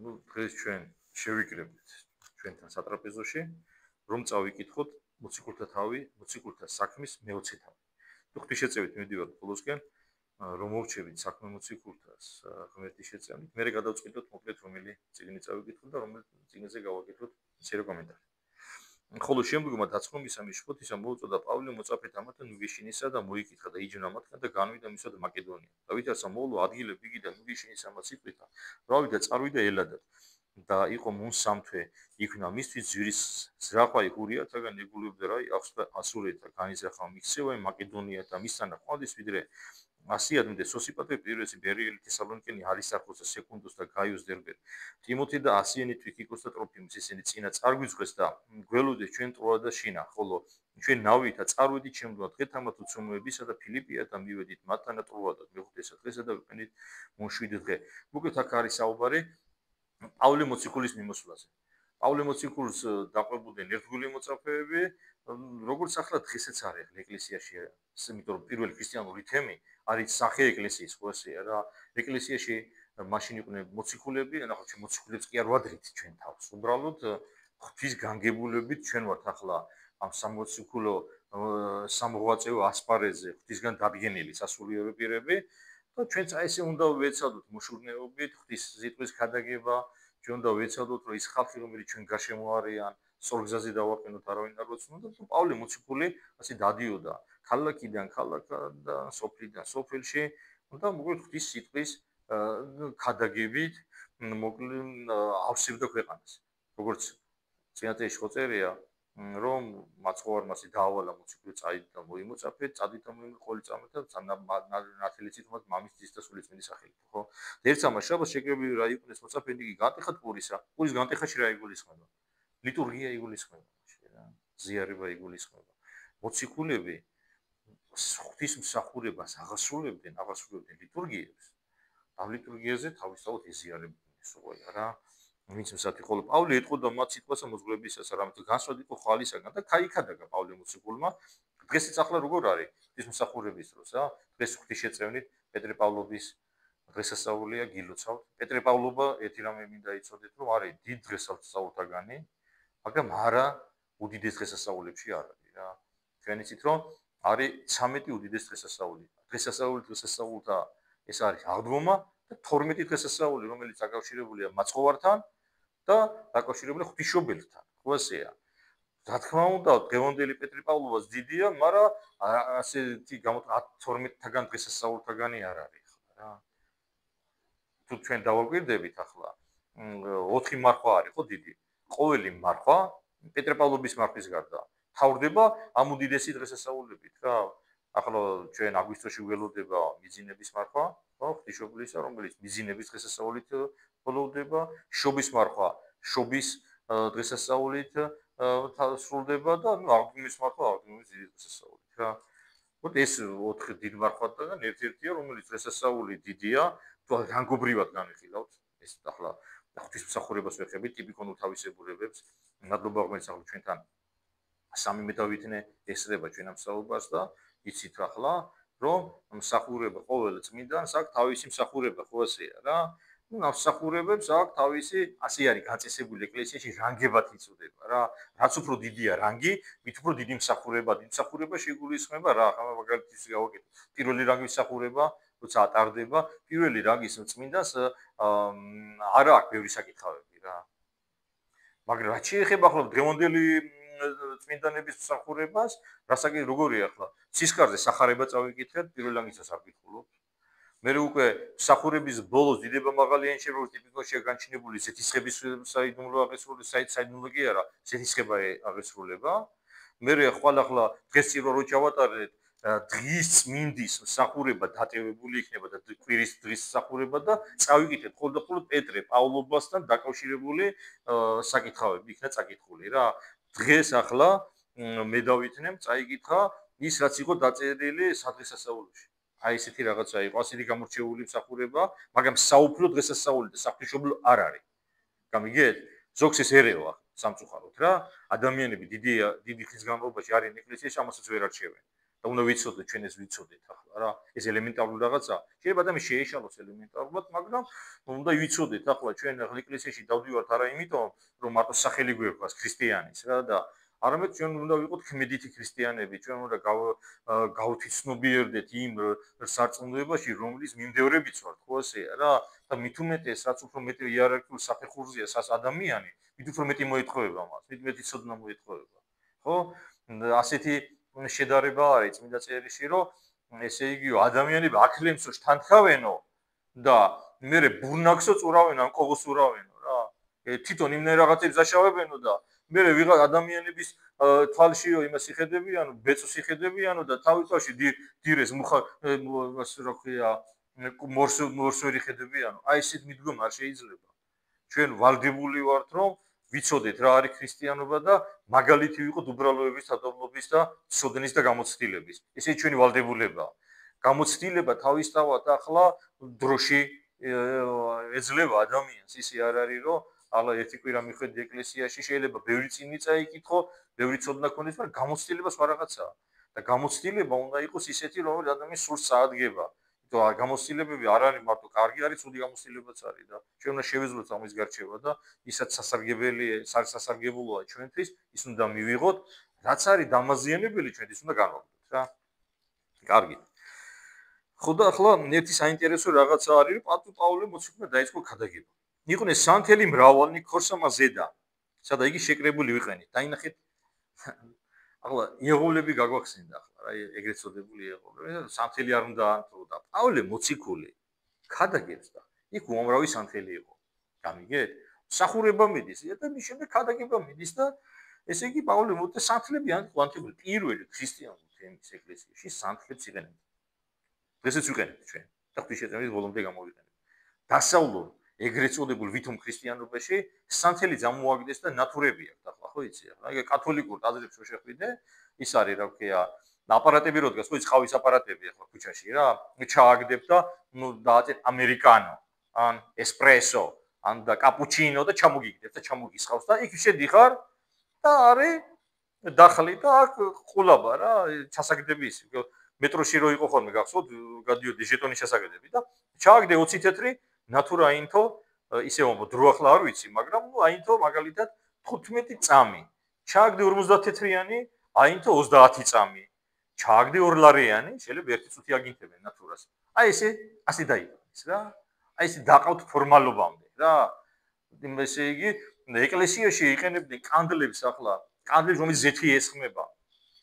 ნუ დღეს ჩვენ შევიკრებთ ჩვენთან სატრაპეზოში, რომ წავიკითხოთ მოციქულთა თავი, მოციქულთა საქმის მეოცე თავი. თუ ღვთისმშეწევით მივდივართ ბოლოსკენ, რომ მოვჩებით საქმე მოციქულთას ღმერთის შეწევნით, მე გადავწყვიტოთ მოკლედ რომელი წიგნი წავიკითხოთ და რომელ წიგნზე გავაკეთოთ მცირე კომენტარი. ხოლო შემდგომად დაცხრომისა მიშფოთ ისა მოუწოდა პავლე მოწაფეთ ამათთან ნუგეშინისა და მოიკითხა და იჯნა მათგან და განვიდა მისვად მაკედონია. დავითაცა მოულო ადგილე ბიგიდან ნუგეშინის ამას სიტყვითა, რავიდა წარვიდა ელადად და იყო მუნსამთვე იქნა მისთვის ძვირის ზრახვა იხურიათაგან ეგულებდა რა ასურეთთან განიზრახა მიქცევა მაკედონია და მისთანა ყვალის ვიდრე ასიადმდე სოსიპატე პირველი ბერიელი თესალონიკენი არისარხოს და სეკუნდოს და გაიოს დერბერი ტიმოთე და ასიენი თვიქიკოს და ტროფიმის ისინი წინა წარგვიძღეს და გველოდეს ჩვენ ტროა და შინა ხოლო ჩვენ ნავითა წარვედით შემდგომ დღეთამათ უცნობებისა და ფილიპია და მივედით მათთანა ტროა და მეხუთესა დღესა და ვიყენით მოშვიდე დღე მოკლედ აქ არის საუბარი პავლე მოციქულის მიმოსვლაზე პავლე მოციქულს დაყვებოდნენ ერთგული მოწაფეები როგორც ახლა დღესაც არის ეკლესიაში იმიტომ რომ პირველი ქრისტიანული თემი არის სახე ეკლესიის ყოველსია რა ეკლესიაში მაშინ იყვნენ მოციქულები ნახოთ ჩვენ მოციქულებს კი არ ვადრით ჩვენ თავს უბრალოდ ღვთის განგებულებით ჩვენ ვართ ახლა ამ სამოციქულო სამღვაწეო ასპარეზზე ღვთისგან დადგენილი სასულიერო პირები და ჩვენც აი ესე უნდა ვეცადოთ მოშურნეობით ღვთის სიტყვის ქადაგება ჩვენ უნდა ვეცადოთ რომ ის ხალხი რომელიც ჩვენ გარშემო არიან სწორგზაზე დავაყენოთ არავინ არ ვოცნოთ და პავლე მოციქული ასე დადიოდა ქალაქიდან და სოფლიდან სოფელში და მოკლედ ღვთის სიტყვის ქადაგებით მოკლედ ავსებდა ქვეყანას როგორც წინაწელში ხო წერია რომ მაცხოვარმა დაავალა მოციქული წაიდა და მოიმოწაფე წადით და მოიმოყოლი წამეთ და ნათელი ციტომად მამის დის და სულის წმინდის სახელით ხო ერთ სამაშაბას შეკრებილი რა იყვნეს მოწაფენი იგი განტეხად პურისა პურის განტეხაში რა იგულისხმება ლიტურგია იგულისხმება რა ზიარება იგულისხმება მოციქულები ღვთის მსახურებას აღასრულებდნენ ლიტურგიებს და ლიტურგიაზე თავისთავად ეზიარებდნენ სულ რა ვინც მსათი ხოლო პავლე ეტყოდა მათ სიტყვასა მოძღვრებისას რამე განსხვავდა იყო ხალისაგან და ქაიქადაგა პავლე მოციქულმა დღესაც ახლა როგორ არის ის მსახურების დროს რა დღეს ღვთის შეწევნით პეტრე პავლობის დღესასწაულია გილოცავთ პეტრე პავლობა ერთი რამე მინდა იცოდეთ რომ არის დიდ დღესასწაულთაგანი მაგრამ არა უდიდეს დღესასწაულებში არ არის რა თქვენ იცით რომ არის 13 უდიდეს დღესასწაულთა ეს არის აღდგომა და 12 დღესასწაული რომელიც დაკავშირებულია მაცხოვართან და დაკავშირებულია ღვთისმშობელთან ხო ესეა რა თქმა უნდა დღევანდელი პეტრე პავლობას დიდია მაგრამ ასეთი 12-თაგან დღესასწაულთაგანი არ არის ახლა რა თუ ჩვენ დავაკვირდებით ახლა 4 მარხვა არის ხო დიდი ყოველი მარხვა პეტრე პავლობის მარხვის გარდა თავდება ამ უდიდესი დღესასწაულებით რა ახლა ჩვენ აგვისტოში ველოდება მიძინების მარხვა ხო ღვთისმშობლისა რომელიც მიძინების დღესასწაულით ველოდება შობის მარხვა შობის დღესასწაულით სრულდება და აღდგომის მარხვა აღდგომის დღესასწაულით რა вот ეს 4 დიდ მარხვათაგან ერთ-ერთია რომელიც დღესასწაული დიდია თუ რანგობრივად განვიხილავთ ეს ახლა ღვთისმსახურებას ვეხებით ტიპიკონურ თავისებურებებს მადლობა ღმერთს ახლა ჩვენთან სამი მეტავითნე ესწრება ჩვენ ამ საუბარს და იცით ახლა რომ მსახურება ყოველ წმინდანს აქვს თავისი მსახურება ხო ესეა რა ну მსახურებებს აქვს თავისი ასე არის გაწესებული ეკლესიაში რანგებად იწოდება რა რაც უფრო დიდია რანგი მით უფრო დიდი მსახურება შეგულისხმება რა ახლა მაგალითის გავაკეთე პირველი რანგის მსახურება როცა ატარდება პირველი რანგის წმინდანს არა აქვს ბევრი საკითხავები რა მაგრამ რაც შეეხება ახლა დღევანდელი წმინდანების მსახურებას, რასაკეთე როგორია ახლა? ცისკარზე სახარება წავიკითხეთ, პირველ რანგისას არ გითხულობთ. მე უკვე მსახურების ბოლოს დიდება მაღალი ენშერული ტიპიკოშია განჩინებული ზეთისხების საიდუმლო აღესრულება, საიდუმლო კი არა, ზეთისხება აღესრულება. მე ხვალ ახლა დღეს წირო რო ჩავატარეთ დღის წმინდის მსახურება დატევებული იქნება და კვირის დღის მსახურება და წავიკითხეთ ხოლმე პეტრე პავლობასთან დაკავშირებული საკითხავები იქნა წაკითხული რა. დღეს ახლა მე დავითნემ წაიკითხა ის რაც იყო დაწერილი სადღესასწაულოში. აი ესეთი რაღაცა იყო, ასეთი გამორჩეული მსახურება, მაგრამ საუფლო დღესასწაული და საღვთისმშობლო არ არის. გამიგეთ? ზოგს ეს ერევა სამწუხაროდ რა. ადამიანები დიდი ხნის განმავლობაში არიან ეკლესიაში, ამასაც ვერ არჩევენ. და უნდა ვიცოდეთ, ჩვენ ეს ვიცოდეთ ახლა რა. ეს ელემენტარული რაღაცა. შეიძლება ადამიანს შეეშალოს ელემენტარულად, მაგრამ უნდა ვიცოდეთ ახლა ჩვენ ეკლესიაში დავდივართ არა იმიტომ, რომ მარტო სახელი გვექოს ქრისტიანის რა და არამედ ჩვენ უნდა ვიყოთ ქმედითი ქრისტიანები, ჩვენ უნდა გავთიცნობიერდეთ იმ სარწმუნოებაში, რომლის მიმდევრებიც ვართ, ხო ესეა რა? და მით უმეტეს, რაც უფრო მეტი იერარქიულ საფეხურზეა სას ადამიანი, მით უფრო მეტი მოეთხოვება მას, მით მეტი ცოდნა მოეთხოვება. ხო? ასეთი შედარება არის წმინდა წერილში, რომ ესე იგივე ადამიანები აქლემსო შთანთქავენო და მერე ბურნაკსო წურავენ ან კოგოს ურავენო რა. თვითონ იმნაირ რაღაცებს დაშავებენო და მერე ვიღა ადამიანების თვალშიო იმას იხედებიანო, ბეწოს იხედებიანო და თავისთავში დირეს მას რა ქვია მორსვერი ხედებიანო. აი ესეთ მიდგომა არ შეიძლება. ჩვენ ვალდებული ვართ, რომ ვიცოდეთ რა არის ქრისტიანობა და მაგალითი ვიყოთ უბრალოების თადავლობის და ცოდნის და გამოცდილების. ესე ჩვენი ვალდებულებაა. გამოცდილება თავისთავად ახლა დროში ეძლევა ადამიანს. ისე არ არის, რომ ალა ერთი კვირა მიხვედი ეკლესიაში, შეიძლება ბევრი წინი წაიკითხო, ბევრი ცოდნა ქონდეს, მაგრამ გამოცდილებას ვარაღაცაა. და გამოცდილება უნდა იყოს ისეთი, რომ ადამიანს სულს წაადგება. იმიტომ გამოცდილებები არ არის მარტო კარგი, არის ცუდი გამოცდილებაც არის და ჩვენ უნდა შევეძლოთ ამის გარჩევა და ისაც სასარგებლოა ჩვენთვის, ის უნდა მივიღოთ, რაც არის დამაზიანებელი ჩვენთვის უნდა განვაგდოთ რა. კარგი. ხო და ახლა ერთი საინტერესო რაღაცა არის, რომ პატუ პაულე მოციქულმა დაიწყო ქადაგება. იყვნენ სანთელი მრავალნი ქორსამა ზედა, სადა იგი შეკრებული ვიყენით. დაინახეთ ახლა იეღოლები გაგვახსენდა ახლა რა ეგრეთ წოდებული იეღოლები სანთელი არ უნდა ანთო და პაულე მოციქული ქადაგებს და იქ უამრავი სანთელი იყო. გამიგეთ? სახურება მიდის და მის შემდეგ ქადაგება მიდის და ესე იგი პაულე მოდი სანთლები ანთებული პირველი ქრისტიანული თემის ეკლესიაში სანთლებს იყენებდა. ესეც ვიყენებთ ჩვენ. და ღვთისმშობლის ბოლომდე გამოვიყენებთ. დასავლურ ეგრეთ წოდებულ ვითომ ქრისტიანობაში სანთელი გამოაგდეს და ნატურები აქვს ახლა ხო იცი ახლა ეგ კათოლიკურ აზრებს რო შეხვიდე ის არის რა ვქია აპარატები რო დგას ხო ის ხავის აპარატები ახლა ქუჩაში რა ჩააგდებ და ნუ დააწერ ამერიკანო ან ესპრესო ან და კაპუჩინო და ჩამოგიგდებ და ჩამოგისხავს და იქ შედიხარ და არის დახლი და აქ ყულაბა რა ჩასაგდები ის მეტროში რო იყო ხოლმე გახსოვთ გადიოდი ჟეტონის ჩასაგდები და ჩააგდე 20 თეთრი ნატურა აინთო ისე მომო დრო ახლა არ ვიცი მაგრამ ნუ აინთო მაგალითად 15 წამი ჩააგდე 50 თეთრიანი აინთო 30 წამი ჩააგდე 2 ლარიანი შეიძლება ერთი წუთი აგინთებენ ნატურას აი ესე ასე დაიწყეს რა აი ესე დაყავთ ფორმალობამდე რა ესე იგი ეკლესიაში იყენებდნენ კანდლებს ახლა კანდლებს რომელიც ზეთი ესხმება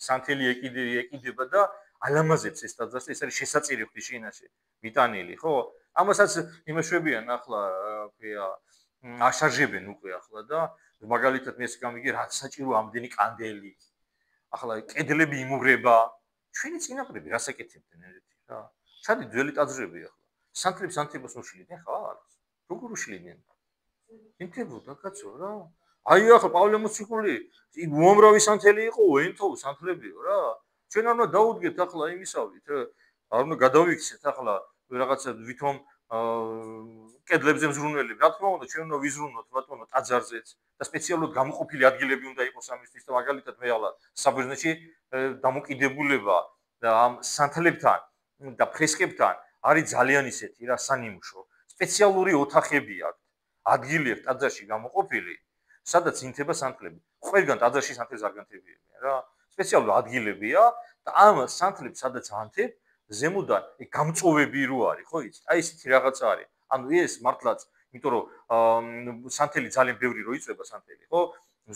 სანთელი ეკიდება და ალამაზებს ეს დაძას ეს არის შესაწირი ღვთისმშობლაში ვიტანილი ხო ამასაც იმეშვებიან ახლა ვქია აშარჟებენ უკვე ახლა და მაგალითად მე ეს გამიგი რა საჭირო ამდენი კანდელი ახლა კედლები იმუღრება ჩვენი წინაპრები რას ეკეთებდნენ ერთი რა ჩადი ძველი ტაძრები ახლა სანთლებს ანთებას უშლიდნენ ხარ როგორ უშლიდნენ ინტერვიუდა კაცო რა აი ახლა პავლე მოციქული უამრავი სანთელი იყო ენთო სანთლებიო რა ჩვენ არ უნდა დაუდგეთ ახლა იმისავით არ უნდა გადავიქცეთ ახლა რაღაცა ვითომ კედლებზე მზრუნველები რა თქმა უნდა ჩვენ უნდა ვიზრუნოთ ბატონო ტაძარზეც და სპეციალურად გამოყოფილი ადგილები უნდა იყოს ამისთვის და მაგალითად მე ახლა საბერძნეთში დამოკიდებულება და ამ სანთლებთან და ფრესკებთან არის ძალიან ისეთი რა სანიმუშო სპეციალური ოთახები აქვს ადგილი აქვს ტაძარში გამოყოფილი სადაც ინთება სანთლები ყველგან ტაძარში სანთლებს არ განთებიებიან რა სპეციალური ადგილებია და ამ სანთლებს სადაც ანთებ ზემოდან გამწოვები რო არის ხო იცი აი ესეთი რაღაცა არის ანუ ეს მართლაც იმიტომ რომ სანთელი ძალიან ბევრი რო იწება სანთელი ხო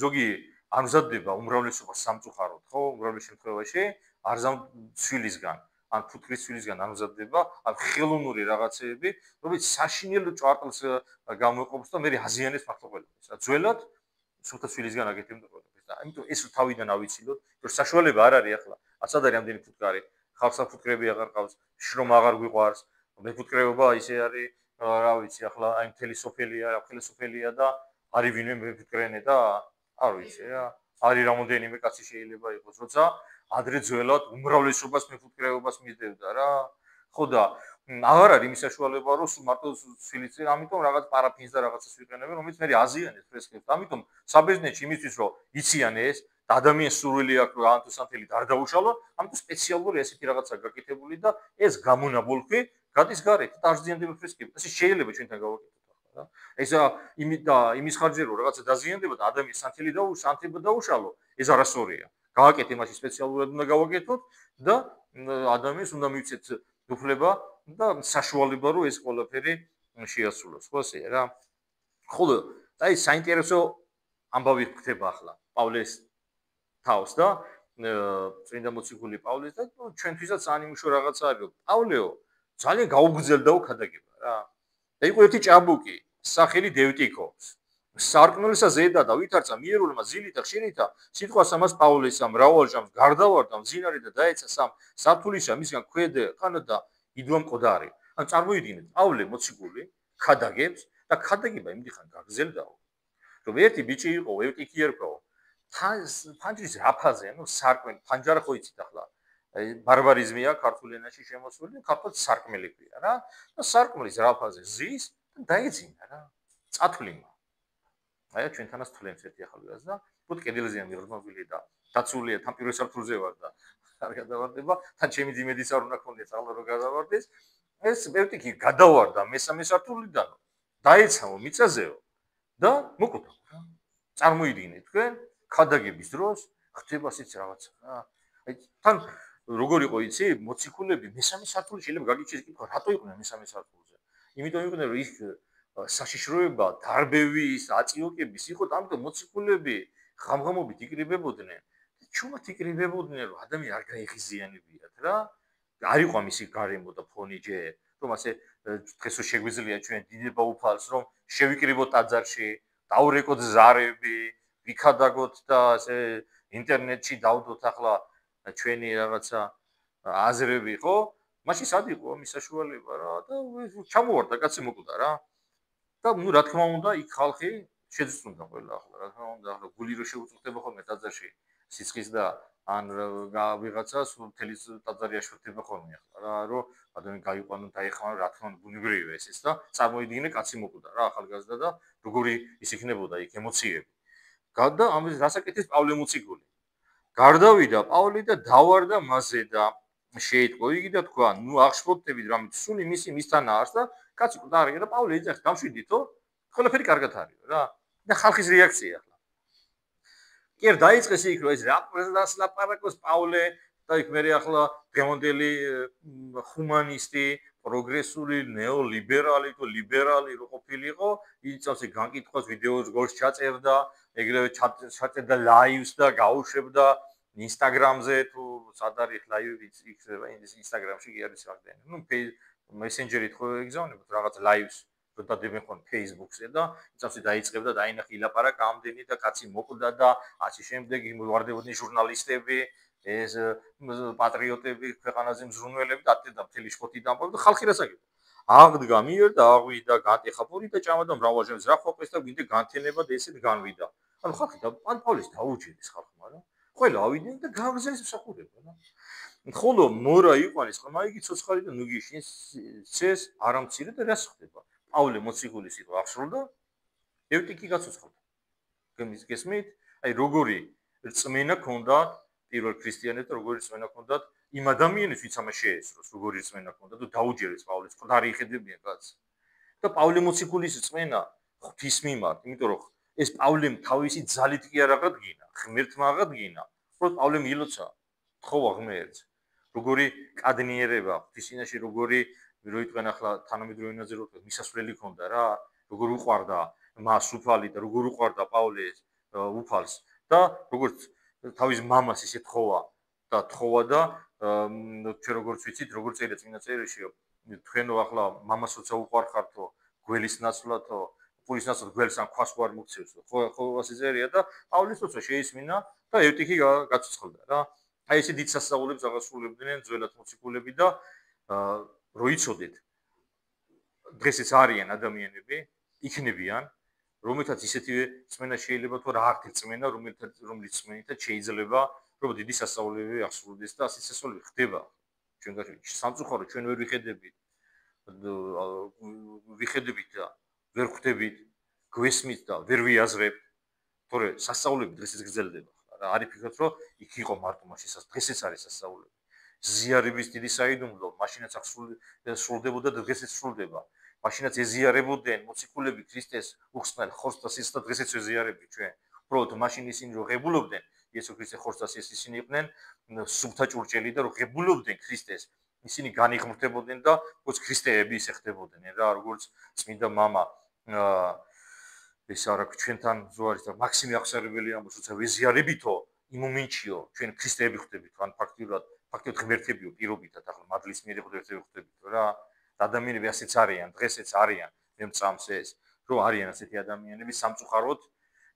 ზოგი არ მზადდება უმრავლესობა სამწუხაროდ ხო უმრავლეს შემთხვევაში არ ზამცვილისგან ან ფუტკრის ცვილისგან არ მზადდება ან ხელოვნური რაღაცეები რომელიც საშინელ ჭვარტლს გამოიყოფს და მე აზიანებს მართლა ყველას რა ძველად სულთა ცვილისგან აკეთებდა ყველას და ამიტომ ეს თავიდან ავიცილოთ რომ საშუალება არ არის ახლა აცად არის ამდენი ფუტკარი ხალხს საფუტკრები აღარ ყავს შრომ აღარ გვიყვარს მეფუტკრეობა ისე არის რა ვიცი ახლა აი მთელი სოფელია და არის ვინმე მეფუტკრენე და არ ვიცი რა არის რამოდენიმე კაცი შეიძლება იყოს როცა ადრე ძველად უმრავლესობას მეფუტკრეობას მისდევდა რა ხო და აღარ არის იმის საშუალება რომ მარტო ცვილიც ამიტომ რაღაც პარაფინს და რაღაცას ვიყენებენ რომელიც მე აზიანებს ფრესკებს ამიტომ საბერძნეთში იმისთვის რომ იციან ეს და ადამიანს სურვილი აქვს რომ ამათო სანთელი არ დაუშალო, ამიტომ სპეციალური ესეთი რაღაცა გაკეთებული და ეს გამონაბოლქვი გადის გარეთ და აღზიანდება ფრესკები. ასე შეიძლება ჩვენთან გავაკეთოთ ახლა რა. ესა იმის ხარჯზე რომ რაღაცა დაზიანდება და ადამიანს სანთელი დაუშალო, ეს არასწორია. გავაკეთე მაშინ სპეციალურად უნდა გავაკეთოთ და ადამიანს უნდა მივცეთ უფლება და საშუალება რომ ეს ყველაფერი შეასრულოს. ხო ასეა რა. ხოლო აი საინტერესო ამბავი ხდება ახლა პავლეს თავს და წმინდა მოციქული პავლეს და ჩვენთვისაც ანიმუშო რაღაცა არის რომ პავლეო ძალიან გაუგრძელდაო ქადაგება რა. და იყო ერთი ჭაბუკი სახელი დევტიქოს. სარკმელსა ზედა და ვითარცა მიერულმა ზილით და ხშირითა სიტყვას ამას პავლესა მრავალჯამს გარდავარდა მძინარი და დაეცა სამ სართულისა მისგან ქვედე ხანა და იდვა მყდარი. ან წარმოიდგინეთ პავლე მოციქული ქადაგებს და ქადაგება იმდიხარ გაგზელდაო. რომ ერთი ბიჭი იყო ევტიქი ერქვა ფანჯრის რაფაზე, ანუ სარკმელი ფანჯარა ხო იცით ახლა. ბარბარიზმია ქართულ ენაში შემოსული, ქართულად სარკმელი ქვია რა. და სარკმლის რაფაზე ზის და დაეძინა რა. წათვლიმა. აი ჩვენთანაც თვლენს ერთი ახალი რას და უბრალოდ კედელზეა მიღრმობილი და დაცულია თან პირველ სართულზე ვარ და არ გადავარდება, თან ჩემი ძიმედიც არ უნდა ქონდეს ახლა რომ გადავარდეს. ეს ევტიქი გადავარდა მესამე სართულიდან, დაეცაო მიწაზეო და მოკვდა რა. წარმოიდგინეთ თქვენ ქადაგების დროს ხდება ასეც რაღაცა რა. აი თან როგორ იყო იცი მოციქულები მესამე სართული შეიძლება გაგიჩეს კითხვა რატო იყვნენ მესამე სართულზე. იმიტომ იყვნენ რომ იქ საშიშროება დარბევის აწიოკების იყო და ამიტომ მოციქულები ღამღამობით იკრიბებოდნენ. ჩუმად იკრიბებოდნენ რომ ადამიანი არ გაიღიზიანებიათ რა. არ იყო მისი გარემო და ფონი ჯერ რომ ასე დღესო შეგვიძლია ჩვენ დიდება უფალს რომ შევიკრიბოთ ტაძარში, დაურეკოთ ზარები, ვიქადაგოთ და ასე ინტერნეტში დავდოთ ახლა ჩვენი რაღაცა აზრები, ხო? მაშინ სად იყო მის საშუალება რა და ჩამოვარდა კაცი მოკვდა რა. და ნუ რა თქმა უნდა იქ ხალხი შეძწუნდა ყველა ახლა რა თქმა უნდა ახლა გული რო შეუწყვეტება ხოლმე ტაძარში სიცხის და ან ვიღაცას მთელი ტაძარი აშორდება ხოლმე ახლა რა რომ ადამიანი გაიყვანო დაეხმარო რა თქმა უნდა ბუნებრივია ეს და წარმოიდგინე კაცი მოკვდა რა ახალგაზრდა და როგორი ის იქნებოდა იქ ემოციები. გადა ამის რასაკეთეს პავლე მოციქული. გარდავიდა პავლე და დავარდა მასზე და შეიტყო იგი და თქვა ნუ აღშფოთებით რომ სული მისთან არის და კაცი ყდარი და პავლე იძახს გამშვიდითო ყველაფერი კარგად არის რა და ხალხის რეაქცია ახლა კი არ დაიწყეს იქ რომ ეს რა ლაპარაკოს პავლე და იქ მე ახლა დღევანდელი ჰუმანისტი პროგრესული ნეოლიბერალი თუ ლიბერალი რო ყოფილიყო იწავს განკითხვას ვიდეოს გოლს ჩაწერდა ეგრევე ჩაწერდა ლაივს და გაუშვებდა ინსტაგრამზე თუ სად არის ლაივი იქნება ინსტაგრამში კი არის რამდენი ნუ მესენჯერით ხო ეგზავნებთ რაღაც ლაივს რო დადებენ ხო ფეისბუქზე და იცავს დაიწყებდა დაინახე ილაპარაკა ამდენი და კაცი მოკვდა და ასე შემდეგ ვარდებოდნენ ჟურნალისტები ეს პატრიოტები ქვეყანაზე მზრუნველები და მთელი შფოთი დამბავდა და ხალხი რასაკეთებდა აღდგა მიერ და აღვიდა გატეხა პური და ჭამა და მრავალჯერ ზრახოპეს და გვინდა განთენება და ესეთ განვიდა ანუ ხალხი და პავლეს დაუჯერეს ხალხმა რა ყველა ავიდნენ და გააგზავნეს მსახურება რა ხოლო მორა იყვანის ხმა იგი ცოცხალი და ნუგიშინს წეს არამცირე და რას ხდება პავლე მოციქული სიტყვა აღსრულდა ევტიქი გაცოცხლდა გესმით აი როგორი რწმენა ქონდა პირველ ქრისტიანებს და როგორი რწმენა ქონდათ იმ ადამიანებს ვინც ამას შეესწროს როგორი რწმენა ქონდა და დაუჯერეს პავლეს ყდარი იხედებიან კაცს და პავლე მოციქულის რწმენა ღვთის მიმართ იმიტომ რომ ეს პავლემ თავისი ძალით კი არ აღადგინა ღმერთმა აღადგინა უბრალოდ პავლემ ილოცა თხოვა ღმერთს როგორი კადნიერება ღვთისინაში როგორი რო იტყვენ ახლა თანამედროვე ენაზე რო მისასვლელი ქონდა რა როგორ უყვარდა მას უფალი და როგორ უყვარდა პავლეს უფალს და როგორც თავის მამას ისე თხოვა და ჩვენ როგორც ვიცით როგორ წერია წინა წერილში თქვენო ახლა მამას როცა უყვარხართო გველის ნაცვლათო პურის ნაცვლად გველს ან ქვას უარ მოგცევს ხო ასე წერია და პავლეს როცა შეისმინა და ევტიქი გაცოცხლდა რა აი ესე დიდ სასწაულებს აღასრულებდნენ ძველად მოციქულები და რო იცოდეთ დღესაც არიან ადამიანები იქნებიან რომელთაც ისეთივე წმენა შეიძლება თუ რა აქ წმენა რომელიც წმენითაც შეიძლება რომ დიდი სასწაულები აღსრულდეს და ასე სასწაულები ხდება ჩვენ სამწუხარო ჩვენ ვერ ვიხედებით და ვერ ხვდებით გვესმით და ვერ ვიაზრებთ თორე სასწაულები დღესაც გრძელდება ხლა რა არის ფიქრობთ რომ იქ იყო მარტო მაშინ დღესაც არის სასწაულები ზიარების დიდი საიდუმლო მაშინაც სრულდებოდა და დღესაც სრულდება მაშინაც ეზიარებოდნენ მოციქულები ქრისტეს უხსნელ ხორცს და დღესაც ეზიარები ჩვენ უბრალოდ მაშინ ისინი რო ღებულობდნენ იესო ქრისტე ხორცს ისინი იყვნენ სუფთა ჭურჭელი და რო ღებულობდნენ ქრისტეს ისინი განიღმრთებოდნენ და როგორც ქრისტეები ისე ხდებოდნენ რა როგორც წმინდა მამა ეს არა ჩვენთან ზოარის და მაქსიმე აღსარებელი ამბობს როცა ვეზიარებითო იმ მომენტშიო ჩვენ ქრისტეები ხდებით ან ფაქტიურად ღმერთებიო პირობითად ახლა მადლის მიერ ღმერთები ხდებით რა ადამიანები ასეც არიან დღესაც არიან მე მწამს ეს რომ არიან ასეთი ადამიანები სამწუხაროდ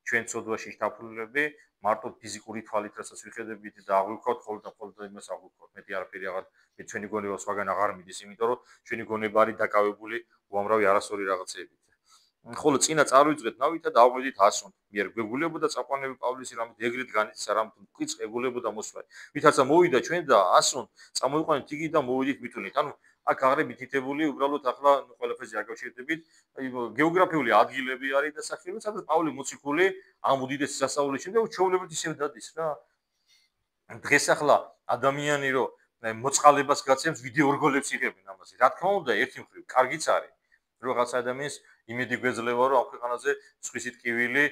ჩვენ ცოდვაში შეთაფლულები მარტო ფიზიკური თვალით რასაც ვიხედებით და აღვიქოთ ხოლმე იმას აღვიქოთ მეტი არაფერი აღარ მე ჩვენი გონება სხვაგან აღარ მიდის იმიტომ რომ ჩვენი გონება არის დაკავებული უამრავი არასწორი რაღაცებით ხოლო წინა წარვიძღეთ ნავითა და აღვედით 100 მიერ გვეგულებოდა წაყვანები პავლისი რამით ეგრეთ განიცდა რამით მყიც ეგულებოდა მოსვლა ვითარცა მოვიდა ჩვენ და 100 წამოიყვანეთ იგი და მოვიდით მითუნით ანუ აქ აღრებით ითებული უბრალოდ ახლა ყველაფერზე აკავშირდებით გეოგრაფიული ადგილები არის და სახეები სადაც პავლე მოციქული ამ უდიდესი სასწაულის შემდეგ ჩაულებებით ისევ დადის რა დღეს ახლა ადამიანი რო მოწყალებას გაცემს ვიდეო რგოლებს იღებენ ამაზე რა თქმა უნდა ერთი მხრივ კარგიც არის რაღაც ადამიანს იმედი გვეძლევა რომ ამ ქვეყანაზე სხვისი ტკივილი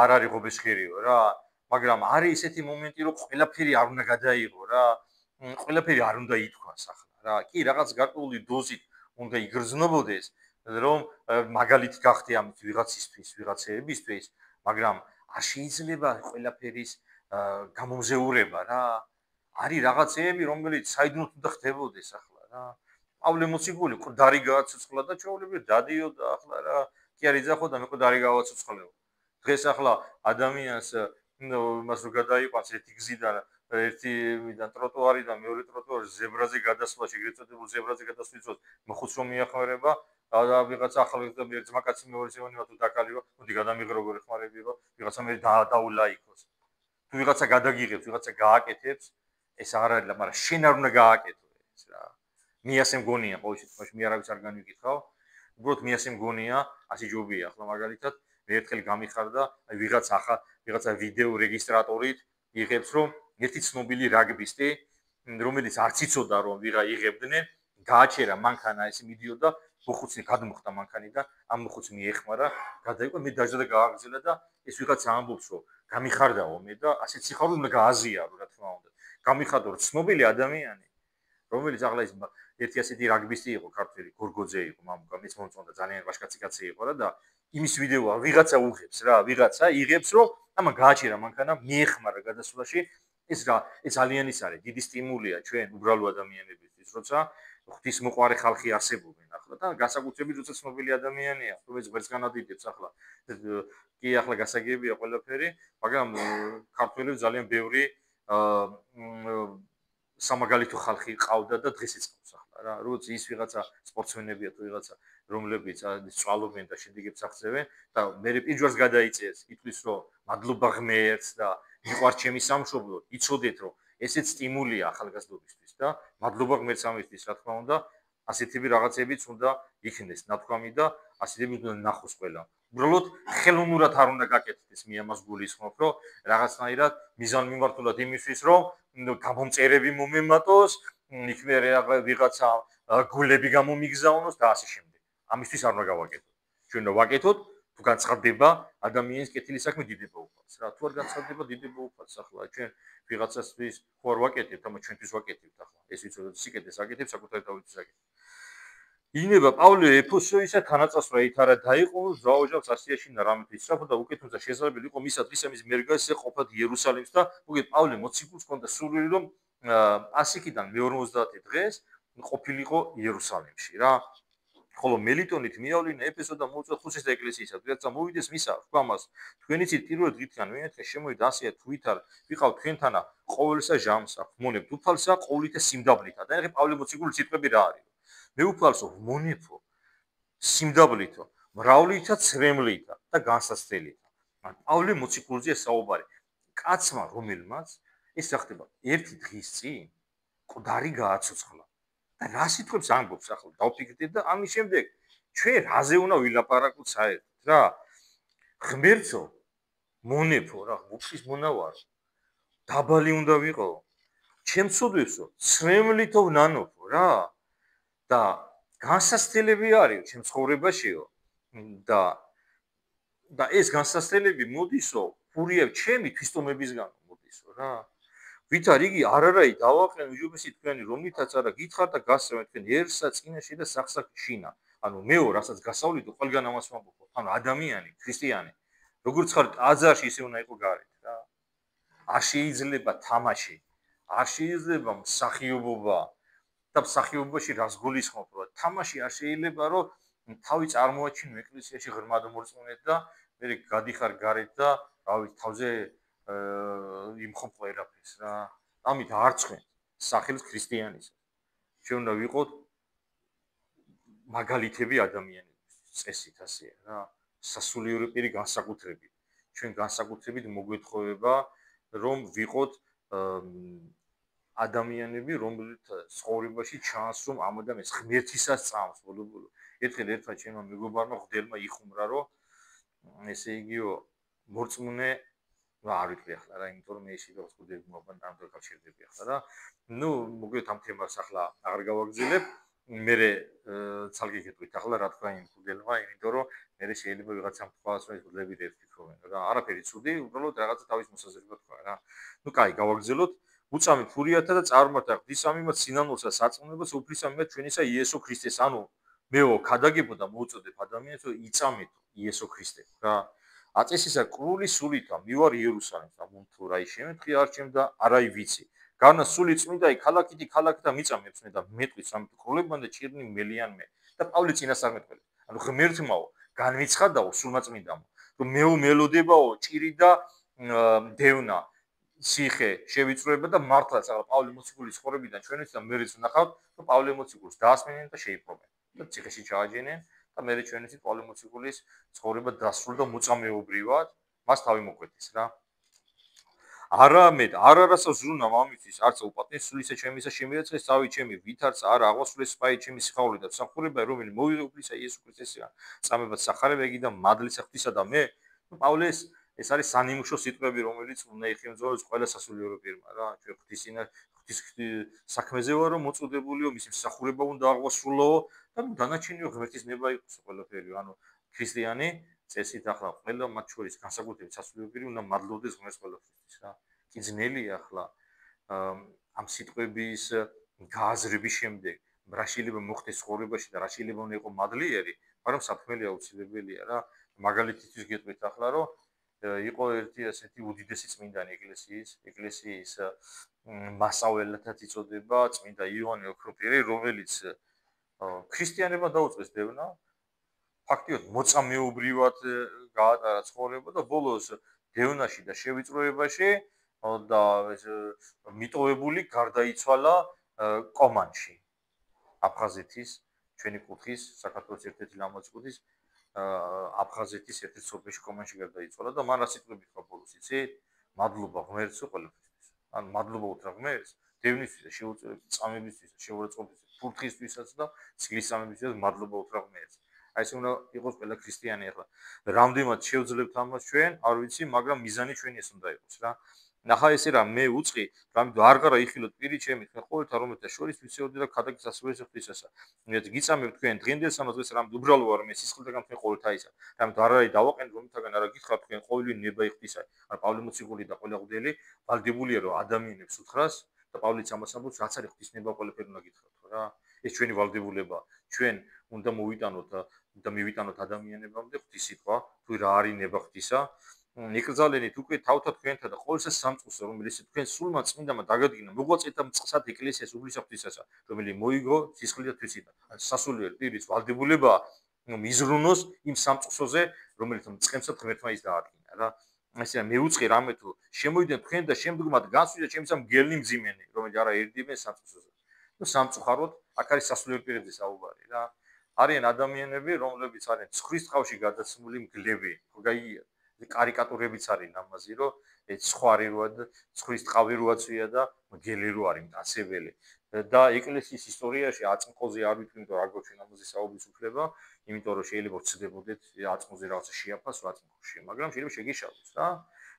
არ არის ღობესხირიო რა მაგრამ არის ესეთი მომენტი რომ ყველაფერი არ უნდა გადაიღო რა ყველაფერი არ უნდა ითქვას ახლა რა კი რაღაც გარკვეული დოზით უნდა იგრძნობოდეს რომ მაგალითი გახდე ამით ვიღაცისთვის ვიღაცეებისთვის მაგრამ არ შეიძლება ყველაფერის გამომზეურება რა არის რაღაცეები რომელიც საიდუმლოდ უნდა ხდებოდეს ახლა რა პავლე მოციქული ყდარი გააცოცხლა და ჩაულებრივ დადიო და ახლა რა კი არ იძახო და მე ყდარი გავაცოცხლეო დღეს ახლა ადამიანს იმას რო გადაიყვანს ერთი გზიდან ერთიდან ტროტუარიდან მეორე ტროტუარზე ზებრაზე გადასვლა შეგეცდეთ წოდებულ ზებრაზე გადასვლის დროს მოხუც რომ მიახმარება და ვიღაც ახალი და ძმაკაცი მეორე ზევანია თუ დაკალიო მოდი გადამიღრო როგორ ეხმარებიო ვიღაცა მე დაულაიქოს თუ ვიღაცა გადაგიღებს ვიღაცა გააკეთებს ეს აღარ არის მაგრამ შენ არ უნდა გააკეთო ეს რა მე ასე მგონია ყოველ შემთხვევაში მე არავის არ განვიკითხავ უბრალოდ მე ასე მგონია ასე ჯობია ახლა მაგალითად მე ერთხელ გამიხარდა აი ვიღაცა ვიდეო რეგისტრატორით იღებს რომ ერთი ცნობილი რაგბისტი რომელიც არც იცოდა რომ ვიღა იღებდნენ გააჩერა მანქანა ეს მიდიოდა მოხუცი გადმოხდა მანქანიდან ამ მოხუცი მიეხმარა გადაიყვა მე დაჟდა და გააგზელა და ეს ვიღაცა ამბობს რომ გამიხარდაო მე და ასეთ სიხარულს უნდა გააზიარო რა თქმა უნდა გამიხარდა რომ ცნობილი ადამიანი რომელიც ახლა ის ერთი ასეთი რაგბისტი იყო ქართველი გორგოძე იყო მამუკა მეც მომწონდა ძალიან ვაშკაცი კაცი იყო რა და იმის ვიდეოა ვიღაცა უღებს რა ვიღაცა იღებს რომ ამან გააჩერა მანქანა მიეხმარა გადასვლაში ეს რა ეს ძალიან ის არის დიდი სტიმულია ჩვენ უბრალო ადამიანებისთვის როცა ღვთისმოყვარე ხალხი არსებობენ ახლა და განსაკუთრებით როცა ცნობილი ადამიანია რომელიც ღერს განადიდებს ახლა კი ახლა გასაგებია ყველაფერი მაგრამ ქართველებს ძალიან ბევრი სამაგალითო ხალხი ყავდა და დღესაც ყავს ახლა რა როცა ის ვიღაცა სპორტსმენებია თუ ვიღაცა რომლებიც სწავლობენ და შედეგებს აღწევენ და მე პირჯვარს გადაიწეს იტყვის რომ მადლობა ღმერთს და მიყვარს ჩემი სამშობლო იცოდეთ რომ ესეც სტიმულია ახალგაზრდობისთვის და მადლობა ღმერთს ამისთვის რა თქმა უნდა ასეთები რაღაცებიც უნდა იქნეს ნათქვამი და ასეთები უნდა ნახოს ყველა უბრალოდ ხელოვნურად არ უნდა გაკეთდეს მე ამას გულისხმობ რომ რაღაცნაირად მიზანმიმართულად იმისთვის რომ გამომწერები მომემატოს იქ მე ვიღაცა გულები გამომიგზავნოს და ასე შემდეგ ამისთვის არ უნდა გავაკეთოთ ჩვენ უნდა ვაკეთოთ თუ განცხადდება ადამიანის კეთილი საქმე დიდება უფალს რა თუ არ განცხადდება დიდება უფალს ახლა ჩვენ ვიღაცასთვის ხო არ ვაკეთებთ ამა ჩვენთვის ვაკეთებთ ახლა ეს ვიცოდეთ სიკეთეს აკეთებს საკუთარი თავისთვის აკეთებს ინება პავლე ეფესოისა თანაწასვლა ითარა დაიყო ზაოჟავს ასიაში რამით ისრაფო და უკეთუცა შესაძლებელი იყო მისათვის ამის მერგასზე ყოფად იერუსალიმს და მოგეთ პავლე მოციქულს ჰქონდა სურვილი რომ ასიკიდან მე-50 დღეს ყოფილიყო იერუსალიმში რა ხოლო მელიტონით მიავლინა ეფესო და მოუწოდა ხუსის ეკლესიისა თუმცა მოვიდეს მისა თქვა მას თქვენ იცით პირველ დღიდან ვინაიდან შემოვიდა ასია თვითარ ვიყავ თქვენთანა ყოველსა ჟამსა მონებთ უფალსა ყოვლითა სიმდაბლითა და ეხლა პავლე მოციქულის სიტყვები რა არის მე უფალსო მონეფო სიმდაბლითო მრავლლითა ცრემლითა და განსაცდელითა ან პავლე მოციქულზეა საუბარი კაცმა რომელმაც ეს რა ხდება ერთი დღის წინ ყდარი გააცოცხლა და რა სიტყვებს ამბობს ახლა დავფიქრდეთ და ამის შემდეგ ჩვენ რაზე უნდა ვილაპარაკოთ საერთოდ რა ღმერთო მონეფო რა მუქის მონავარო დაბალი უნდა ვიყო. ჩემცოდვესო, ცრემლითო ვნანოფო რა. და განსასწრებელი არის ჩემ ცხოვრებაშიო. და ეს განსასწრებელი მოდისო, ფურიებ ჩემი თვისტომებისგან მოდისო რა. ვით არ იგი არარაი დავაყენ უჯობესი თქვენი რომლითაც არა გითხარ და გასწრებთ თქვენ ერსა წინაშე და სახსა შინა. ანუ მეო რასაც გასავლით ყველგან ამას ვამბობ. ანუ ადამიანი, ქრისტიანი როგორც ხარ აზარში ისე უნდა იყო გარეთ რა. არ შეიძლება თამაში, არ შეიძლება მსახიობობა და მსახიობობაში რას გულისხმობ რა. თამაში არ შეიძლება რომ თავი წარმოაჩინო ეკლესიაში ღრმად მორწმუნედ და მე გადიხარ გარეთ და რავი თავზე იმხობ ყველაფერს რა. ამით არ წვენ სახელს ქრისტიანის. ჩვენ უნდა ვიყოთ მაგალითები ადამიანებისთვის, წესით ასეა რა. სასულიერო პირი განსაკუთრებით. ჩვენ განსაკუთრებით მოგვეთხოვება რომ ვიყოთ ადამიანები, რომლებიც ცხოვრებაში ჩანს, რომ ამ ადამიანს ღმერთისას წამს ბოლო-ბოლო. ერთხელ ერთმა ჩემმა მეგობარმა ღმერთმა იხუმრა, რომ ესე იგიო მორწმუნე არ ვიტყვი ახლა რა, იმიტომ რომ მე ისე როგორც გუდები მოგან ამ დაკავშირდები ახლა რა. ნუ მოგეთ ამ თემას ახლა აღარ გავაგზელებ. მე ცალკე გეტყვით ახლა რა თქვა იმ გუდელმა, იმიტომ რომ მე შეიძლება ვიღაცამ თქვას, რომ ეს გუდები ერთ ფიქრობენ რა. არაფერი ცუდი, უბრალოდ რაღაცა თავის მოსაზრება თქვა რა. ნუ კაი, გავაგზელოთ. უწამი ფურიათა და წარმართა ღვთისამიმად სინანულსა სარწმუნოებას უფლისამიმად ჩვენისა იესო ქრისტეს. ანუ მეო ქადაგებო და მოუწოდებ ადამიანს რომ იწამეთო იესო ქრისტე რა. აწესისა კრული სულითა მივარ იერუსალემს და მუნთუ რაი შემეთხი არჩემ და არაი ვიცი. განა სული წმინდაი ქალაქითი ქალაქთა მიწამებს მე და მეტყვის ამ კრულებმან და ჭირნი მელიან მე და პავლე წინასწარმეტყველი. ანუ ღმერთმაო განვიცხადაო სულმაწმინდამო რომ მეო მელოდებაო ჭირი და დევნა ციხე შევიწროება და მართლაც ახლა პავლე მოციქულის ცხოვრებიდან ჩვენთვის და მეც ვნახავთ რომ პავლე მოციქულს დაასმენენ და შეიპყრობენ და ციხეში ჩააჯენენ და მე ჩვენთვის პავლე მოციქულის ცხოვრება დასრულდა მოწამეობრივად მას თავი მოკვეთის რა. არამედ არასას ზრუნა მამისთვის არც უპატნესულისა ჩემისა შემიაწყეს თავი ჩემი ვითარც არ აღვასრულეს სპაი ჩემი სიხაული და სამხურება რომელი მოვიუკლისა იესო ქრისტესია წამებად სახარება იგი და მადლისა ღვთისა და მე პავლეს ეს არის სანიმუშო სიტყვები რომელიც უნდა იხემძოოს ყველა სასულიერო პირმა რა ჩვენ ღვთისინა ღვთის საქმეზე ვარო მოწოდებულიო მისი მსახურება უნდა აღვასრულო და დანარჩენიო ღმერთის ნება იყოს ყველაფერი ანუ ქრისტიანი წესით ახლა ყველა მათ შორის განსაკუთრებით სასულიერო პირი უნდა მადლობდეს ღმერთს ყველაფერთვის რა კი ძნელია ახლა ამ სიტყვების გააზრების შემდეგ რა შეიძლება მოხდეს ცხოვრებაში და რა შეიძლება უნდა იყოს მადლიერი მაგრამ საფრთხელი აუცილებელია რა მაგალითისთვის გეტყვით ახლა რომ იყო ერთი ასეთი უდიდესი წმინდანი ეკლესიის მასაველათაც იწოდება წმინდა იოანე ოქროპირი რომელიც ქრისტიანებმა დაუწყეს დევნა ფაქტიურად მოწამეობრივად გაატარა ცხოვრება და ბოლოს დევნაში და შევიწროებაში და მიტოვებული გარდაიცვალა კომანში აფხაზეთის ჩვენი კუთხის საქართველოს ერთ-ერთი ლამაზი კუთხის აფხაზეთის ერთ-ერთ სოფელში კომანში გარდაიცვალა და მან რა სიტყვები თქვა ბოლოს იცი მადლობა ღმერთს ყველაფერთვის ან მადლობა უთხრა ღმერთს დევნისთვის და შეუწევს წამებისთვის შეურაცხყოფისთვის ფურთხისთვისაც და ცილისამებისთვისაც მადლობა უთხრა ღმერთს აი ეს უნდა იყოს ყველა ქრისტიანი ახლა რამდენად შევძლებთ ამას ჩვენ არ ვიცი მაგრამ მიზანი ჩვენი ეს უნდა იყოს რა ნახა ესე რა მე უწყი რამე არღარა იხილოთ პირი ჩემი თქვენ ყოველთა რომელთა შორის ვიცეოდი და ქადაგის ასოეს ღვთისასა მე გიწამებ თქვენ დღენდელსანო დღეს რამე უბრალო არ მე სისხლდაგან თქვენ ყოველთა ისა რამე არაი დავაყენ რომთაგან არა გითხრათ თქვენ ყოველი ნება ღვთისა ან პავლე მოციქული და ყველა ღვთელი ვალდებულია რომ ადამიანებს უთხრას და პავლეც ამას ამბობს რაც არის ღვთის ნება ყველაფერი უნდა გითხრათ რა ეს ჩვენი ვალდებულება ჩვენ უნდა მოვიტანოთ და მივიტანოთ ადამიანებამდე ღვთის სიტყვა თუ რა არის ნება ღვთისა იკრძალენით უკვე თავთა თქვენთა და ყოველსა სამწყურს რომელიც თქვენ სულმა წმინდამა დაგადგინა მოღვაწეთა მწყსად ეკლესიას უგლისა ღვთისასა რომელიც მოიგო სისხლით და თვისით სასულიერო პირის ვალდებულება მიზრუნოს იმ სამწყსოზე რომელიც მწყემსად ღმერთმა ის დაადგინა რა ესე მე უწყი რამე თუ შემოვიდნენ თქვენ და შემდგომად განსვიდა ჩემს ამ გელნი მძიმენი რომელიც არა ერდიებენ სამწყსოზე ნუ სამწუხაროდ აქ არის სასულიერო პირებზე საუბარი რა არიან ადამიანები რომლებიც არიან ცხვრის ტყავში გადაცმული მგლები გაიგია კარიკატურებიც არის ნამაზი რომ ცხვარი როა და ცხვრის ტყავი როა წვია და მგელი რო არის მტაცებელი და ეკლესიის ისტორიაში აწმყოზე არ ვიტყვი, იმიტომ არ გვაქვს ამაზე საუბრის უფლება, იმიტომ რომ შეიძლება ვწდებოდეთ აწმყოზე რაღაცა შეაფას, რა აწმყოში, მაგრამ შეიძლება შეგეშალოს რა.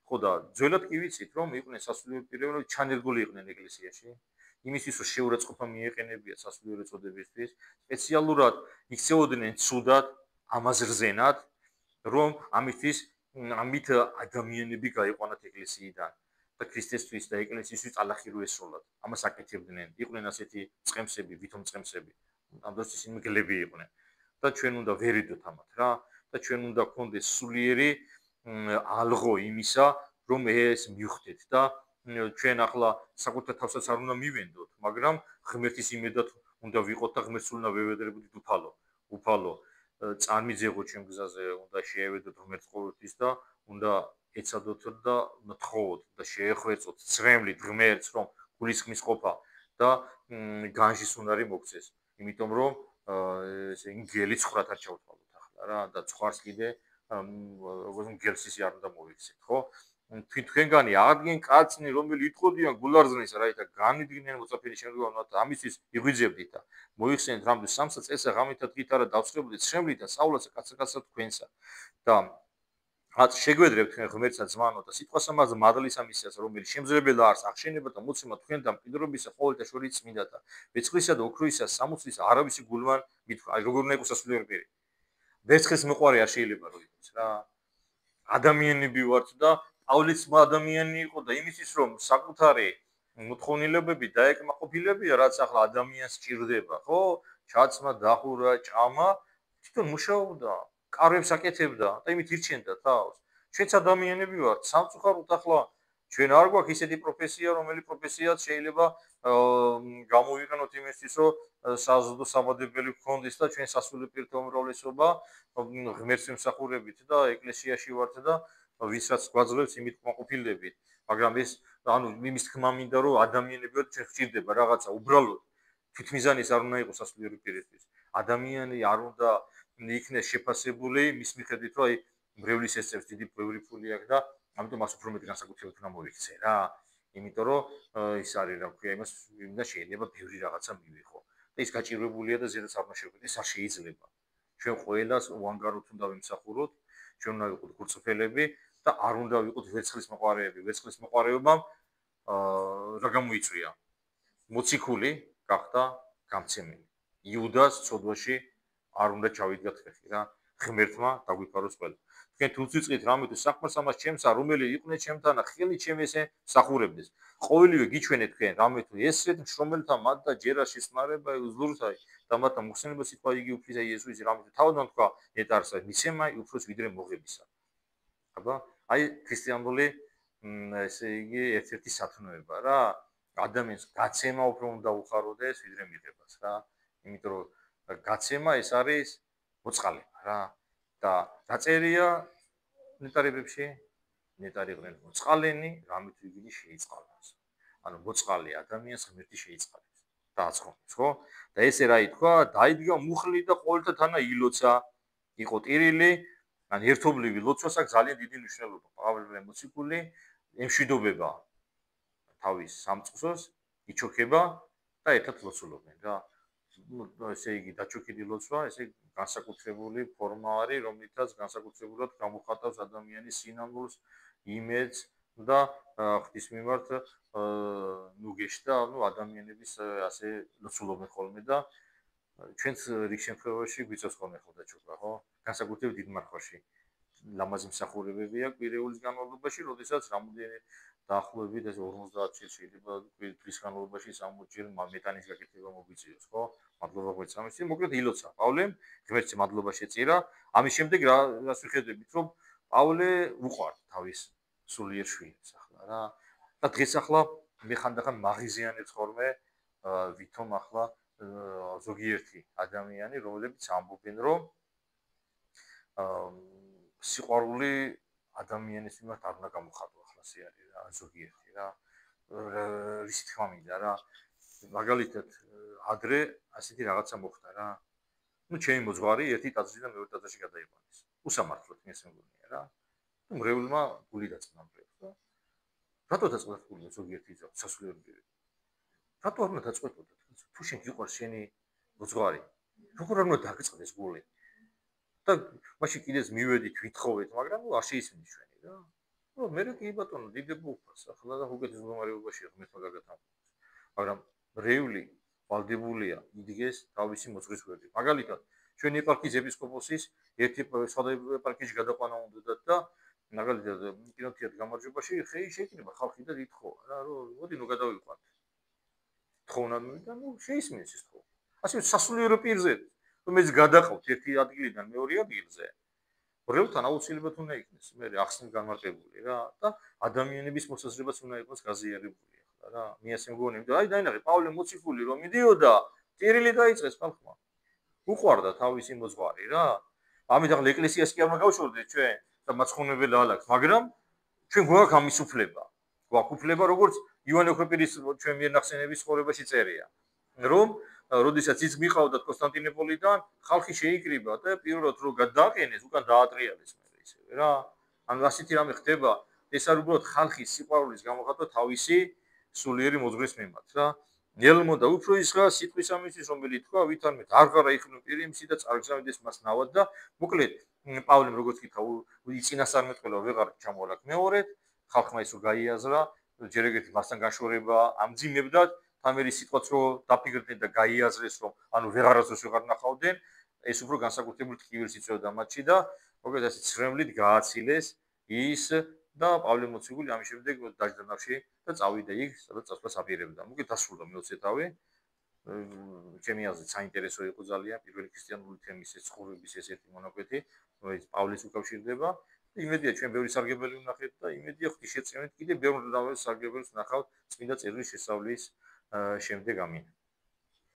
ხო და ძველად კი ვიცით, რომ იყვნენ სასულიერო პიროვნებები, ჩანერგული იყვნენ ეკლესიაში. იმისთვის რომ შეურაცხყოფა მიეყენებიათ სასულიერო წოდებისთვის, სპეციალურად იქცეოდნენ ცუდად, ამას რძენად, რომ ამით ადამიანები გაიყვანათ ეკლესიიდან და ქრისტესთვის და ეკლესიისთვის წალახირო ესროლათ. ამას აკეთებდნენ. იყვნენ ასეთი წყემსები, ვითომ წყემსები. ამ დროს ისინი მგლები იყვნენ. და ჩვენ უნდა ვერიდოთ ამათ რა და ჩვენ უნდა გქონდეს სულიერი ალღო იმისა, რომ ეს მივხვდეთ და ჩვენ ახლა საკუთარ თავსაც არ უნდა მივენდოთ, მაგრამ ღმერთის იმედად უნდა ვიყოთ და ღმერთს უნდა ვევედრებოდით უფალო წარმიძეღოთ ჩვენ გზაზე, უნდა შეევედოთ ღმერთს ყოველთვის და უნდა ეცადოთ და მთხოვოთ და შეეხვეწოთ ცრემლით ღმერთს, რომ გულისხმის ყოფა და განჯის უნარი მოგცეს, იმიტომ რომ ესე იგი ცხრათ არ ჩავთვალოთ ახლა რა და ცხვარს კიდე როგორც მგელს ისე არ უნდა მოიქცეთ, ხო? თქვენგანი აღდგენ კაცნი, რომელი იტყოდიან გულარზნის რაითა განიდგნენ მოწაფილი შემდგომად ამისთვის იღვიძებდით და მოიხსენეთ რამდენ სამსა წესა ღამეთა დღით არა დავსწრებოდეთ შემვლით და საულაცა კაცაკაცად თქვენსა და რაც შეგვედრებთ თქვენ ღმერთსა ძმანო და სიტყვასამაც მადლისა მისიას რომელიც შემძლებელა არს აღშენება და მოცემა თქვენთან მყიდრობისა ყოველთა შორის წმინდათა ვეცხლისა და ოქროისა სამოცლის არავისი გულმან მითქვა აი როგორ უნდა იყოს სასულიერო პირი ვერცხლის მოყარე არ შეიძლება რომ იყოს რა ადამიანები ვართ და პავლეც ადამიანი იყო და იმისთვის რომ საკუთარი მოთხოვნილებები დაეკმაყოფილებია რაც ახლა ადამიანს სჭირდება ხო ჩაცმა დახურა ჭამა თვითონ მუშაობდა კარებს აკეთებდა და იმით ირჩენდა თავს ჩვენც ადამიანები ვართ სამწუხაროდ ახლა ჩვენ არ გვაქვს ისეთი პროფესია რომელიც პროფესიაც შეიძლება გამოვიყენოთ იმისთვის რომ საზრდო სამადებელი გქონდეს და ჩვენ სასულიერო პირთა უმრავლესობა ღმერთს ემსახურებით და ეკლესიაში ვართ და ვისაც გვაძლევს იმით კმაყოფილებით მაგრამ ეს ანუ იმის თქმა მინდა რომ ადამიანები ვართ ჩვენ ხჭირდება რაღაცა უბრალოდ თვითმიზანის არ უნდა იყოს სასულიერო პირისთვის ადამიანი არ უნდა იქნეს შეფასებული მის მიხედვით რომ აი მრევლის ესწევს დიდი ბევრი ფული აქვს და ამიტომ მას უფრო მეტი განსაკუთრებით უნდა მოიქცე რა იმიტომ რომ ის არის რა ქვია იმას უნდა შეიძლება ბევრი რაღაცა მივიღო და ის გაჭირვებულია და ზედაც არ უნდა შეგვიდეს არ შეიძლება ჩვენ ყველას უანგაროდ უნდა ვიმსახუროთ ჩვენ უნდა ვიყოთ გულწრფელები და არ უნდა ვიყოთ ვერცხლის მოყარეები ვერცხლის მოყარეობამ რა გამოიწვია მოციქული გახდა გამცემელი იუდას ცოდვაში არ უნდა ჩავიდგათ ხეხი რა ღმერთმა დაგვიფაროს ყველა თქვენ თუ ვწიწყით რამე თუ საქმეს ამას ჩემს არ რომელი იყვნენ ჩემთან ხელი ჩემ ესე მსახურებდეს ყოველივე გიჩვენეთ თქვენ რამე თუ ესეთ შრომელთა მათ და ჯერა შესწნარება უზურთაი და მათთან მოხსენება სიტყვა იგი უფლისა იესოის რამე თუ თავად თქვა ნეტარსა მიცემა უფროს ვიდრე მოღებისა აბა აი ქრისტიანული ესე იგი ერთ-ერთი სათნოება რა ადამიანს გაცემა უფრო უნდა უხაროდეს ვიდრე მიღებას რა იმიტომ რომ გაცემა ეს არის მოწყალება რა და დაწერია ნეტარებებში ნეტარიყვნენ მოწყალენი რამე თუ იგი შეიწყალოს ანუ მოწყალე ადამიანს ღმერთი შეიწყალოს დააცხონებს ხო და ესე რა ითქვა დაიდგა მუხლი და ყოველთა თანა ილოცა იყო ტირილი ან ერთობლივი ლოცვას აქვს ძალიან დიდი მნიშვნელობა პავლე მოციქული ემშვიდობება თავის სამწყსოს იჩოქება და ერთად ლოცულობენ რა ესე იგი დაჩოქილი ლოცვა ესე განსაკუთრებული ფორმა არის რომლითაც განსაკუთრებულად გამოხატავს ადამიანის სინამდვილეს იმედს და ღვთის მიმართ ნუგეშს და ანუ ადამიანების ასე ლოცულობენ ხოლმე და ჩვენც რიგ შემთხვევაში გვიწევს ხოლმე ხო დაჩოქვა ხო განსაკუთრებით დიდ მარხვაში ლამაზი მსახურებები აქვს პირეულის განმავლობაში როდესაც რამოდენიმე დაახლოებით ეს 50 წელი შეიძლება თვის განმავლობაში 60 ჯერ მეტანის გაკეთება მოგვიწევს ხო მადლობა გვეცამის მოკლედ ილოცა პავლემ ღმერთს მადლობა შეწირა ამის შემდეგ რას ვიხედებით რომ პავლე უყვართ თავის სულიერ შვილებს ახლა რა და დღეს ახლა მე ხანდახან მაღიზიანებს ხოლმე ვითომ ახლა ზოგიერთი ადამიანი რომლებიც ამბობენ რომ სიყვარული ადამიანის მიმართ არ უნდა გამოხატო ახლა ზე არის რა ზოგიერთი რა რის თქმა მინდა რა მაგალითად ადრე ასეთი რაღაცა მოხდა რა ну ჩემი მოძღვარი ერთი ტაძრიდან მეორე ტაძრში გადაიყვანეს უსამართლოდ მე მგონია რა მრევლმა გული დაწყნა მრევლს და რატო დაწყდა გული ზოგიერთი სასულიერო პირი რატო არ უნდა დაწყვეტოდეთ? თუ შენ გიყვარს შენი მოძღვარი, როგორ არ უნდა დაგწყდეს გული? და მაშინ კიდეც მივედით, ვითხოვეთ, მაგრამ არ შეისმის ჩვენი რა. მე კი ბატონო, დიდებო უფალს ახლა და უკეთეს მდგომარეობაშია ღმერთმა გაგათანხმოს. მაგრამ რეული ვალდებულია იდგეს თავისი მოძღვრის გვერდით. მაგალითად, ჩვენი ეპარქიის ეპისკოპოსის ერთი სხვადასხვა ეპარქიაში გადაყვანა უნდათ და მაგალითად კინოთეატრ გამარჯვებაში შეიკრიბა ხალხი და ითხოვა რა, რომ მოდი ნუ გადავიყვანთ. თხოვნა და ნუ შეისმინეს ეს თქო. ასე სასულიერო პირზე, რომ ეს გადაყავთ ერთი ადგილიდან მეორე ადგილზე. ბრელთან აუცილებლად უნდა იქნეს მე ახსნით განმარტებული რა და ადამიანების მოსაზრებაც უნდა იყოს გაზიარებული ახლა რა. მე ასე მგონი, აი დაინახე პავლე მოციქული რომ მიდიოდა, ტირილი დაიწყეს ხალხმა. უყვარდა თავისი მოძღვარი რა. ამით ახლა ეკლესიას კი არ უნდა გავშორდეთ ჩვენ და მაცხოვნებელი ალაგს, მაგრამ ჩვენ გვაქვს ამის უფლება. გვაქვს უფლება, როგორც ივანე ოქროპირის ჩვენ მიერ ნახსენების ცხოვრებაში წერია, რომ როდესაც ის მიყავდათ კონსტანტინოპოლიდან, ხალხი შეიკრიბა და პირველად რო გადააყენეს, უკან დაატრიალეს მე ისევე რა. ანუ ასეთი რამე ხდება, ეს არ უბრალოდ ხალხის სიყვარულის გამოხატვა თავისი სულიერი მოძღვრის მიმართ რა. ნელმოდა უფრო ისღა სიტყვის ამისთვის რომელიც თქვა ვითარმეთ აღარა იხნო პირიმსი და წარგზავნიდეს მას ნავად და მოკლედ პავლემ როგორც კითხა იწინასწარმეტყველო ვეღარ ჩამოვალაქ მეორედ ხალხმა ისო გაიაზრა ჯერ ეგეთი მასთან განშორება ამძიმებდათ თამერი სიტყვაც რო დაფიქრდნენ და გაიაზრეს რომ ანუ ვეღარასდროს ვეღარ ნახავდნენ ეს უფრო განსაკუთრებული ტკივილს იწვევდა მათში და მოკლედ ასე ცრემლით გააცილეს ის და პავლე მოციქული ამის შემდეგ დაჯდა ნავში და წავიდა იქ, სადაც წასვლას აპირებდა. მოკლედ დასრულდა მეოცე თავი. ჩემი აზრით საინტერესო იყო ძალიან პირველი ქრისტიანული თემის ცხოვრების ეს-ერთი მონაკვეთი, რომელიც პავლეს უკავშირდება. იმედია ჩვენ ბევრი სარგებელი ვნახეთ და იმედია ღვთის შეწირებით კიდე ბევრი სარგებელს ვნახავთ წმინდა წერილის შესწავლის შემდეგ ამინ.